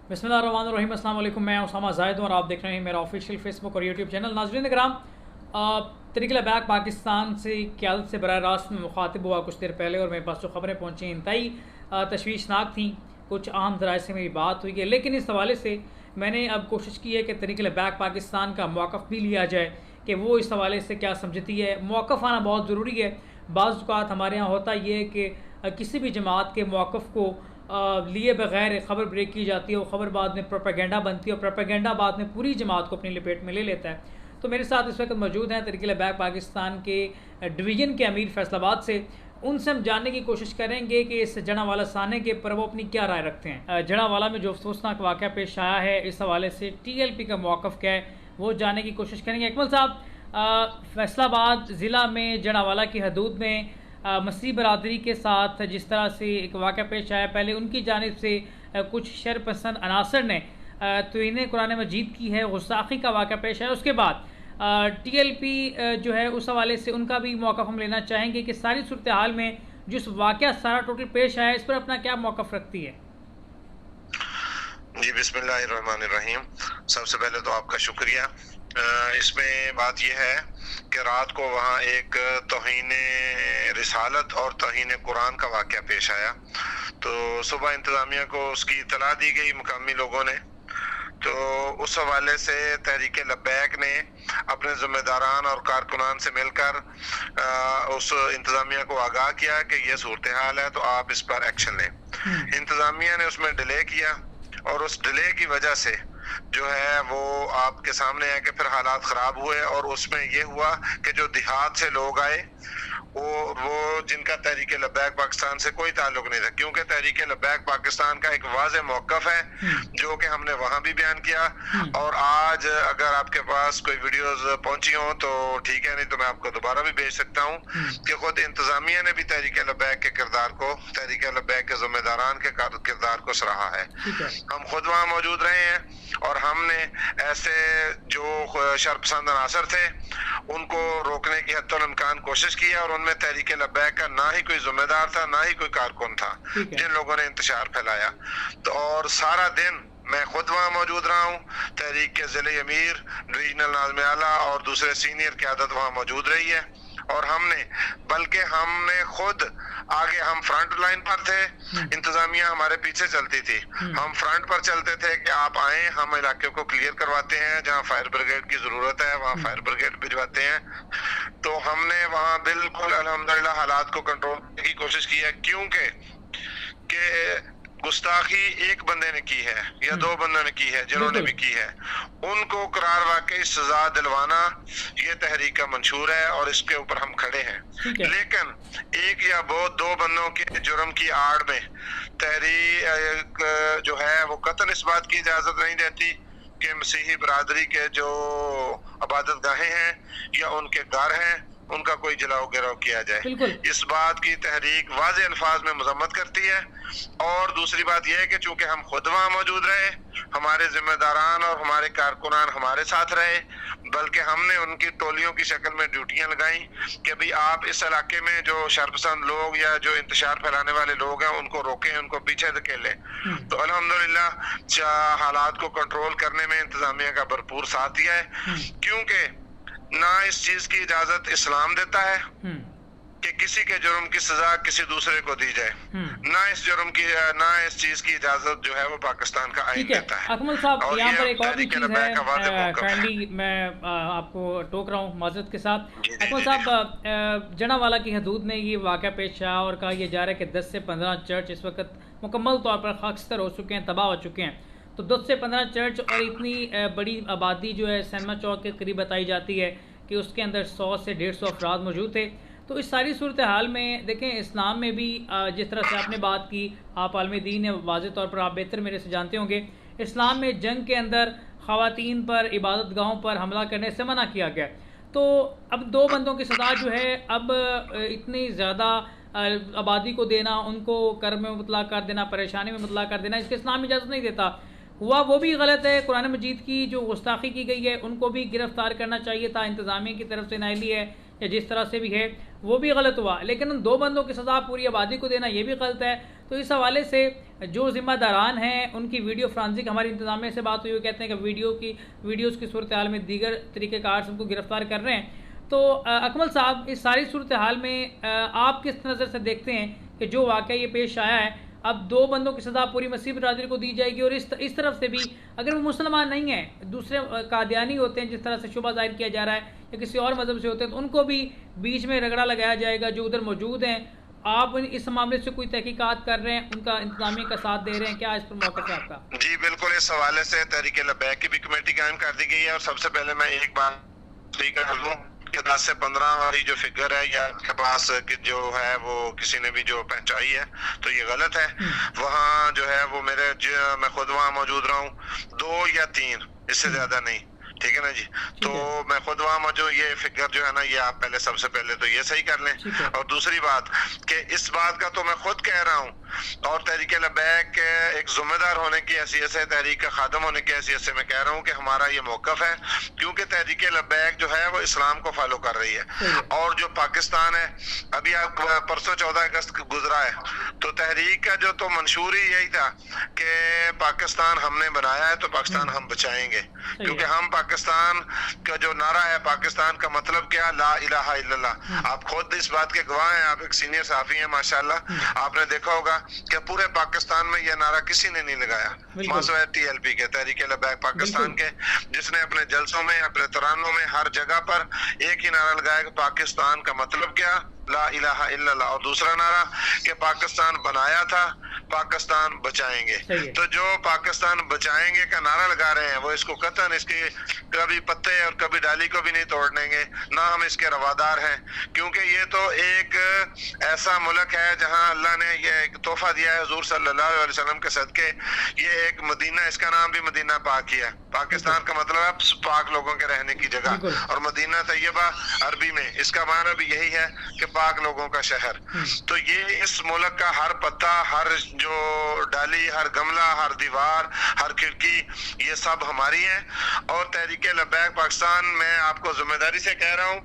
बिस्मिल्लाहिर्रहमानिर्रहीम। अस्सलाम वालेकुम। मैं उसामा जाहिद हूँ और आप देख रहे हैं मेरा ऑफिशियल फेसबुक और यूट्यूब चैनल। नाज़रीन कराम, तहरीक लबैक पाकिस्तान से क़यादत से बराह रास्त में मुखातिब हुआ कुछ देर पहले और मेरे पास जो ख़बरें पहुँची इंतहाई तशवीशनाक थी। कुछ अहम ज़राए से मेरी बात हुई है, लेकिन इस हवाले से मैंने अब कोशिश की है कि तहरीक लबैक पाकिस्तान का मौक़िफ़ भी लिया जाए कि वो इस हवाले से क्या समझती है। मौक़िफ़ आना बहुत ज़रूरी है। बाज़ औक़ात हमारे यहाँ होता ये है कि किसी भी जमात के मौक़िफ़ को लिए बगैर खबर ब्रेक की जाती है, वो ख़बर बाद में प्रोपेगेंडा बनती है और प्रोपेगेंडा बाद में पूरी जमात को अपनी लपेट में ले लेता है। तो मेरे साथ इस वक्त मौजूद हैं तहरीक लबैक पाकिस्तान के डिवीज़न के अमीर फैसलाबाद से। उनसे हम जानने की कोशिश करेंगे कि इस जनावाला साने के ऊपर वो अपनी क्या राय रखते हैं। जनावाला में जो अफसोसनाक वाक़या पेश आया है, इस हवाले से TLP का मौक़िफ़ क्या है वो जानने की कोशिश करेंगे। अकमल साहब, फैसलाबाद ज़िला में जनावाला की हदूद में मसीह बरादरी के साथ जिस तरह से एक वाक़या पेश आया, पहले उनकी जानिब से कुछ शर पसंद अनासर ने तौहीन कुरान मजीद की है, गुस्ताखी का वाक़या पेश आया। उसके बाद TLP जो है उस हवाले से उनका भी मौक़िफ़ हम लेना चाहेंगे कि सारी सूरत हाल में जिस वाक़या सारा टोटल पेश आया, इस पर अपना क्या मौक़िफ़ रखती है। जी, बिस्मिल्लाहिर्रहमानिर्रहीम। सबसे पहले तो आपका शुक्रिया। इसमें बात यह है कि रात को वहाँ एक तौहीन रिसालत और तौहीन कुरान का वाक़या पेश आया, तो सुबह इंतज़ामिया को उसकी इत्तला दी गई मुकामी लोगों ने। तो उस हवाले से तहरीक लब्बैक ने अपने ज़िम्मेदारान और कारकुनान से मिलकर उस इंतज़ामिया को आगाह किया कि यह सूरत हाल है, तो आप इस पर एक्शन लें। इंतज़ामिया ने उसमें डिले किया और उस डिले की वजह से जो है वो आपके सामने है कि फिर हालात ख़राब हुए। और उसमें ये हुआ कि जो देहात से लोग आए वो जिनका तहरीक लब्बैक पाकिस्तान से कोई ताल्लुक नहीं था, क्योंकि तहरीक लब्बैक पाकिस्तान का एक वाज़ेह मौक़िफ़ है जो कि हमने वहाँ भी बयान किया। और आज अगर आपके पास कोई वीडियोस पहुंची हो तो ठीक है, नहीं तो मैं आपको दोबारा भी भेज सकता हूँ कि खुद इंतज़ामिया ने भी तहरीक लब्बैक के किरदार को, तहरीक लब्बैक के ज़िम्मेदारान के किरदार को सराहा है। हम खुद वहाँ मौजूद रहे हैं और हमने ऐसे जो शरपसंद अनासर थे उनको रोकने की हत्तुल इम्कान कोशिश की है। और उनमें तहरीक लब्बैक का ना ही कोई जिम्मेदार था, ना ही कोई कारकुन था जिन लोगों ने इंतशार फैलाया। तो और सारा दिन मैं खुद वहाँ मौजूद रहा हूँ, तहरीक के ज़िले अमीर, डिवीजनल नाज़िम आला और दूसरे सीनियर क़यादत वहाँ मौजूद रही है। और हमने खुद आगे, हम फ्रंट लाइन पर थे, इंतजामिया हमारे पीछे चलती थी। हम फ्रंट पर चलते थे कि आप आए, हम इलाके को क्लियर करवाते हैं, जहाँ फायर ब्रिगेड की जरूरत है वहाँ फायर ब्रिगेड भिजवाते हैं। तो हमने वहाँ बिल्कुल अल्हम्दुलिल्लाह हालात को कंट्रोल करने की कोशिश की है, क्योंकि गुस्ताखी एक बंदे ने की है या दो बंदों ने की है, जिन्होंने भी की है उनको करार वाकई सजा दिलवाना ये तहरीक का मंशूर है और इसके ऊपर हम खड़े हैं। लेकिन एक या दो बंदों के जुर्म की आड़ में तहरीक जो है वो कतन इस बात की इजाजत नहीं देती कि मसीही बरादरी के जो इबादत गाहें हैं या उनके घर हैं उनका कोई जलाओ गिराव किया जाए। इस बात की तहरीक वाज़े अल्फाज में मजम्मत करती है। और दूसरी बात यह है कि चूंकि हम खुद वहाँ मौजूद रहे, हमारे जिम्मेदारान और हमारे कारकुनान हमारे साथ रहे, बल्कि हमने उनकी टोलियों की शक्ल में ड्यूटियां लगाई कि भाई आप इस इलाके में जो शरपसंद लोग या जो इंतशार फैलाने वाले लोग हैं उनको रोकें, उनको पीछे धकेलें। तो अल्हम्दुलिल्लाह हालात को कंट्रोल करने में इंतजामिया का भरपूर साथ दिया है, क्योंकि ना इस चीज की इजाजत इस्लाम देता है कि किसी के जुर्म की सजा किसी दूसरे को दी जाए, ना इस चीज की इजाजत जो है वो पाकिस्तान का आईन देता है। अकमल साहब, यहाँ पर एक और भी चीज है, काइंडली मैं आपको टोक रहा हूँ माजरत के साथ। अकमल साहब, जनावाला की हदूद में ये वाक़या पेश आया और कहा यह जा रहा है कि 10 से 15 चर्च इस वक्त मुकम्मल तौर पर खाकस्तर हो चुके हैं, तबाह हो चुके हैं। तो 10 से 15 चर्च और इतनी बड़ी आबादी जो है सिनेमा चौक के करीब बताई जाती है कि उसके अंदर 100 से 150 अफराद मौजूद थे। तो इस सारी सूरत हाल में देखें, इस्लाम में भी जिस तरह से आपने बात की, आप आलमी दीन है, वाज़े तौर पर आप बेहतर मेरे से जानते होंगे, इस्लाम में जंग के अंदर ख़वातीन पर, इबादत गाहों पर हमला करने से मना किया गया। तो अब दो बंदों की सज़ा जो है, अब इतनी ज़्यादा आबादी को देना, उनको कर्म में मुतला कर देना, परेशानी में मुतला कर देना, इसके इस्लाम इजाज़त नहीं देता। हुआ वो भी गलत है। कुरान मजीद की जो गुस्ताखी की गई है उनको भी गिरफ्तार करना चाहिए था, इंतज़ामिया की तरफ से नाइली है या जिस तरह से भी है। वो भी गलत हुआ, लेकिन उन 2 बंदों की सज़ा पूरी आबादी को देना ये भी गलत है। तो इस हवाले से जो ज़िम्मेदारान हैं उनकी वीडियो फ्रांसिक हमारी इंतज़ामिया से बात हुई, वो कहते हैं कि वीडियोज़ की सूरत हाल में दीगर तरीक़ेकार से उनको गिरफ़्तार कर रहे हैं। तो अकमल साहब, इस सारी सूरत हाल में आप किस नज़र से देखते हैं कि जो वाक़या ये पेश आया है, अब 2 बंदों की सज़ा पूरी मसीह बरादरी को दी जाएगी, और इस तरफ से भी अगर वो मुसलमान नहीं है, दूसरे कादियानी होते हैं जिस तरह से शुबा ज़ाहिर किया जा रहा है, या किसी और मज़हब से होते हैं, तो उनको भी बीच में रगड़ा लगाया जाएगा जो उधर मौजूद हैं। आप इस मामले से कोई तहकीकात कर रहे हैं, उनका इंतजामिया का साथ दे रहे हैं, क्या इस पर मौक़िफ़ है आपका? जी बिल्कुल, इस हवाले से तहरीक लब्बैक की भी कमेटी कायम कर दी गई है। और सबसे पहले मैं एक बात कर लूँ कि 10 से 15 वाली जो फिगर है या आपके पास कि जो है वो किसी ने भी जो पहुंचाई है तो ये गलत है। वहाँ जो है वो मैं खुद वहाँ मौजूद रहा हूँ, 2 या 3, इससे ज्यादा नहीं, ठीक है ना जी। तो मैं खुद वहाँ मौजूद, ये फिगर जो है ना ये आप सबसे पहले तो ये सही कर लें। और दूसरी बात कि इस बात का तो मैं खुद कह रहा हूँ, और तहरीक लब्बैक एक जिम्मेदार होने की हैसियत से, तहरीक का खादम होने की हैसियत से मैं कह रहा हूँ कि हमारा ये मौक़िफ़ है, क्योंकि तहरीक लब्बैक जो है वो इस्लाम को फॉलो कर रही है। और जो पाकिस्तान है, अभी आप परसों 14 अगस्त गुजरा है, तो तहरीक का जो तो मंशूर ही यही था कि पाकिस्तान हमने बनाया है तो पाकिस्तान हम बचाएंगे, क्योंकि हम पाकिस्तान का जो नारा है, पाकिस्तान का मतलब क्या, ला इलाहा इल्लल्लाह। आप खुद इस बात के गवाह हैं, आप एक सीनियर सहाफ़ी हैं माशाल्लाह। आपने देखा होगा कि पूरे पाकिस्तान में यह नारा किसी ने नहीं लगाया, मासूम TLP के, तहरीक लब्बैक पाकिस्तान के, जिसने अपने जलसों में, अपने तरानों में, हर जगह पर एक ही नारा लगाया कि पाकिस्तान का मतलब क्या, ला इलाहा इल्लल्लाह। और दूसरा नारा कि पाकिस्तान बनाया था, पाकिस्तान बचाएंगे। तो जो पाकिस्तान बचाएंगे का नारा लगा रहे हैं, वो इसको कतन इसके कभी पत्ते और कभी डाली को भी नहीं तोड़ देंगे, ना हम इसके रवादार हैं, क्योंकि ये तो एक ऐसा मुल्क है जहां अल्लाह ने ये एक तोहफा दिया है हुजूर सल्लल्लाहु अलैहि वसल्लम के सदके। ये एक मदीना, इसका नाम भी मदीना पाक ही है। पाकिस्तान का मतलब है पाक लोगों के रहने की जगह, और मदीना तैयबा अरबी में इसका माना भी यही है कि पाक लोगों का शहर। तो ये इस मुल्क का हर पत्ता, हर जो डाली, हर गमला, हर दीवार, हर खिड़की, ये सब हमारी है। और तहरीक लब्बैक पाकिस्तान, मैं आपको जिम्मेदारी से कह रहा हूँ,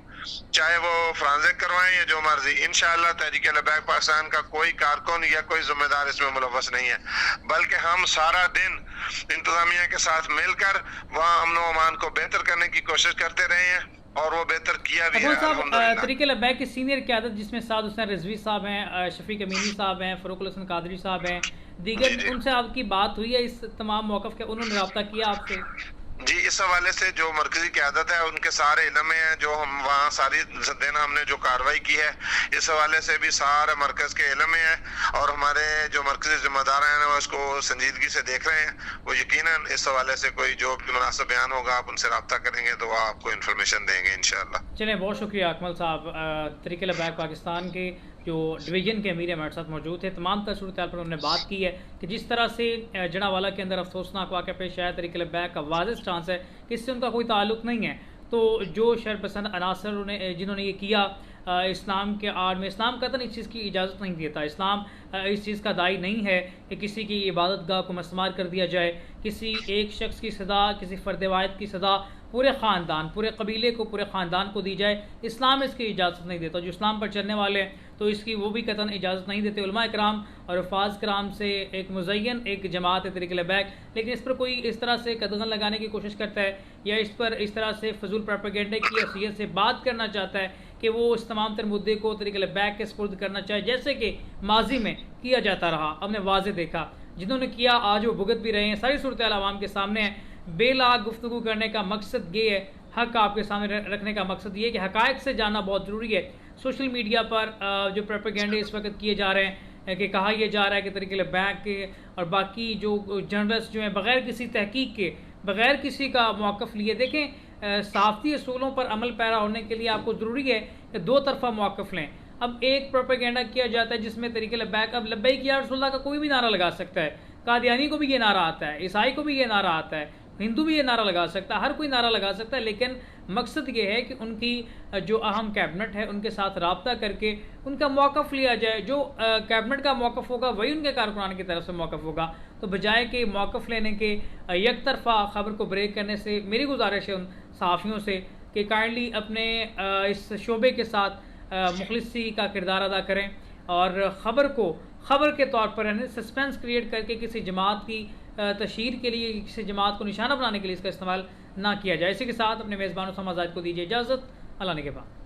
चाहे वो फ्रांसिक करवाएं या जो मर्जी, इंशाअल्लाह तहरीक लब्बैक पाकिस्तान का कोई कारकुन या कोई जिम्मेदार इसमें मुलव्वस नहीं है, बल्कि हम सारा दिन इंतजामिया के साथ मिलकर वहाँ अमन व अमान को बेहतर करने की कोशिश करते रहे हैं, और वो बेहतर किया भी है अल्हम्दुलिल्लाह। तहरीक लब्बैक की सीनियर क़यादत, जिसमें साद हुसैन रिजवी साहब हैं, शफीक अमीनी साहब हैं, फ़रूक हसन कादरी साहब हैं, दीगर, उनसे आपकी बात हुई है इस तमाम मौक़िफ़ के, उन्होंने रब्ता किया आपसे? जी, इस हवाले से जो मरकजी क़यादत है उनके सारे इल्म में है, जो हम वहाँ सारी दिन हमने जो कार्रवाई की है, इस हवाले से भी सारा मरकज़ के इल्म में है, और हमारे जो मरकजी ज़िम्मेदार हैं वो इसको संजीदगी से देख रहे हैं। वो यकीनन इस हवाले से कोई जो भी मुनासिब बयान होगा, आप उनसे रब्ता करेंगे तो वो आपको इन्फॉर्मेशन देंगे इंशाअल्लाह। चलें, बहुत शुक्रिया अकमल साहब। तहरीक लब्बैक पाकिस्तान के जो डिवीज़न के अमीर हमारे साथ मौजूद थे, तमाम तर सूरत पर उन्होंने बात की है कि जिस तरह से जनावाला के अंदर अफसोसनाक वाक़या पेश आया, तहरीक लब्बैक का वाज़ेह स्टांस है कि इससे उनका कोई ताल्लुक़ नहीं है। तो जो शरपसंद अनासर जिन्होंने ये किया, इस्लाम के आड़ में, इस्लाम कतन इस चीज़ की इजाज़त नहीं देता, इस्लाम इस चीज़ का दाई नहीं है कि किसी की इबादत गाह को मस्मार कर दिया जाए, किसी एक शख्स की सज़ा, किसी फ़र्द वाहिद की सज़ा पूरे ख़ानदान, पूरे कबीले को, पूरे ख़ानदान को दी जाए, इस्लाम इसकी इजाज़त नहीं देता। जो इस्लाम पर चलने वाले हैं तो इसकी वो भी कतन इजाज़त नहीं देते। उलमा इकराम और हफ़ाज़ कराम से एक मुज़य्यन एक जमात है तहरीक लब्बैक, लेकिन इस पर कोई इस तरह से कदगन लगाने की कोशिश करता है या इस पर इस तरह से फजूल प्रोपेगेंडे की हैसियत से बात करना चाहता है कि वो इस तमाम तर मुद्दे को तहरीक लब्बैक के सुपुर्द करना चाहे, जैसे कि माजी में किया जाता रहा। हमने वाज़े देखा, जिन्होंने किया आज वो भुगत भी रहे हैं। सारी सूरत आवाम के सामने है। बेलाग गुफ्तगू करने का मकसद ये है, हक़ आपके सामने रखने का मकसद ये है कि हक़ाइक़ से जानना बहुत ज़रूरी है। सोशल मीडिया पर जो प्रोपेगेंडे इस वक्त किए जा रहे हैं कि कहा यह जा रहा है कि तहरीक लब्बैक के और बाकी जो जर्नलिस्ट जो हैं बग़ैर किसी तहकीक के, बग़ैर किसी का मौक़िफ़ लिए, देखें सहाफ़ती असूलों पर अमल पैरा होने के लिए आपको ज़रूरी है कि दो तरफ़ा मौक़िफ़ लें। अब एक प्रोपेगेंडा किया जाता है जिसमें तहरीक लब्बैक, अब लब्बैक या रसूलुल्लाह का कोई भी नारा लगा सकता है, कादियानी को भी ये नारा आता है, ईसाई को भी ये नारा आता है, हिंदू भी ये नारा लगा सकता है, हर कोई नारा लगा सकता है। लेकिन मकसद ये है कि उनकी जो अहम कैबिनेट है उनके साथ रब्ता करके उनका मौक़िफ़ लिया जाए। जो कैबिनेट का मौक़िफ़ होगा वही उनके कारकुनान की तरफ से मौक़िफ़ होगा। तो बजाय कि मौक़िफ़ लेने के एक तरफ़ा ख़बर को ब्रेक करने से, मेरी गुजारिश है उन सहाफ़ियों से कि काइंडली अपने इस शोबे के साथ मुखलिसी का किरदार अदा करें और ख़बर को ख़बर के तौर पर यानी सस्पेंस क्रिएट करके किसी जमात की तशहीर के लिए, किसी जमात को निशाना बनाने के लिए इसका इस्तेमाल ना किया जाए। इसी के साथ अपने मेज़बान उसामा ज़ाहिद को दीजिए इजाज़त। अल्लाह ने के बाद।